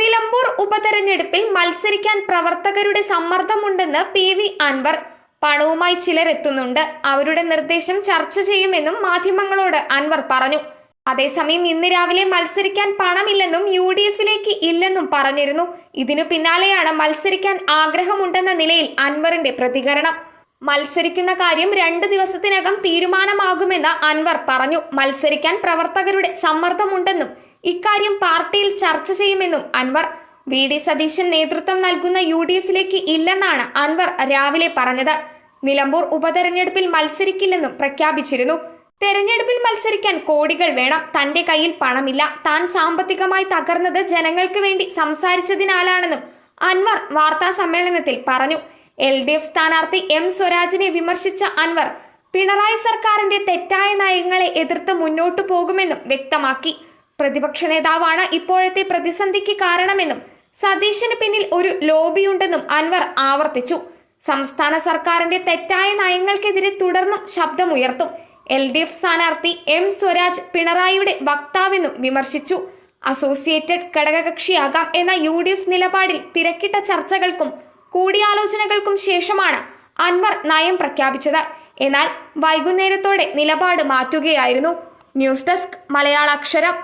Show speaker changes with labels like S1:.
S1: നിലമ്പൂർ ഉപതെരഞ്ഞെടുപ്പിൽ മത്സരിക്കാൻ പ്രവർത്തകരുടെ സമ്മർദ്ദമുണ്ടെന്ന് PV അൻവർ. പണവുമായി ചിലർ എത്തുന്നുണ്ട്. അവരുടെ നിർദ്ദേശം ചർച്ച ചെയ്യുമെന്നും മാധ്യമങ്ങളോട് അൻവർ പറഞ്ഞു. അതേസമയം ഇന്ന് രാവിലെ മത്സരിക്കാൻ പണമില്ലെന്നും UDF-ലേക്ക് ഇല്ലെന്നും പറഞ്ഞിരുന്നു. ഇതിനു പിന്നാലെയാണ് മത്സരിക്കാൻ ആഗ്രഹമുണ്ടെന്ന നിലയിൽ അൻവറിന്റെ പ്രതികരണം. മത്സരിക്കുന്ന കാര്യം 2 ദിവസത്തിനകം തീരുമാനമാകുമെന്ന് അൻവർ പറഞ്ഞു. മത്സരിക്കാൻ പ്രവർത്തകരുടെ സമ്മർദ്ദമുണ്ടെന്നും ഇക്കാര്യം പാർട്ടിയിൽ ചർച്ച ചെയ്യുമെന്നും അൻവർ. VD സതീശൻ നേതൃത്വം നൽകുന്ന UDF-ലേക്ക് ഇല്ലെന്നാണ് അൻവർ രാവിലെ പറഞ്ഞത്. നിലമ്പൂർ ഉപതെരഞ്ഞെടുപ്പിൽ മത്സരിക്കില്ലെന്നും പ്രഖ്യാപിച്ചിരുന്നു. തെരഞ്ഞെടുപ്പിൽ മത്സരിക്കാൻ കോടികൾ വേണം. തന്റെ കയ്യിൽ പണമില്ല. താൻ സാമ്പത്തികമായി തകർന്നത് ജനങ്ങൾക്ക് വേണ്ടി സംസാരിച്ചതിനാലാണെന്നും അൻവർ വാർത്താ സമ്മേളനത്തിൽ പറഞ്ഞു. LDF സ്ഥാനാർത്ഥി M സ്വരാജിനെ വിമർശിച്ച അൻവർ പിണറായി സർക്കാരിന്റെ തെറ്റായ നയങ്ങളെ എതിർത്ത് മുന്നോട്ടു പോകുമെന്നും വ്യക്തമാക്കി. പ്രതിപക്ഷ നേതാവാണ് ഇപ്പോഴത്തെ പ്രതിസന്ധിക്ക് കാരണമെന്നും സതീശന് പിന്നിൽ ഒരു ലോബിയുണ്ടെന്നും അൻവർ ആവർത്തിച്ചു. സംസ്ഥാന സർക്കാരിന്റെ തെറ്റായ നയങ്ങൾക്കെതിരെ തുടർന്നും ശബ്ദമുയർത്തും. LDF സ്ഥാനാർത്ഥി M സ്വരാജ് പിണറായിയുടെ വക്താവെന്നും വിമർശിച്ചു. അസോസിയേറ്റഡ് ഘടകകക്ഷിയാകാം എന്ന UDF നിലപാടിൽ തിരക്കിട്ട ചർച്ചകൾക്കും കൂടിയാലോചനകൾക്കും ശേഷമാണ് അൻവർ നയം പ്രഖ്യാപിച്ചത്. എന്നാൽ വൈകുന്നേരത്തോടെ നിലപാട് മാറ്റുകയായിരുന്നു. News desk മലയാളാക്ഷരം.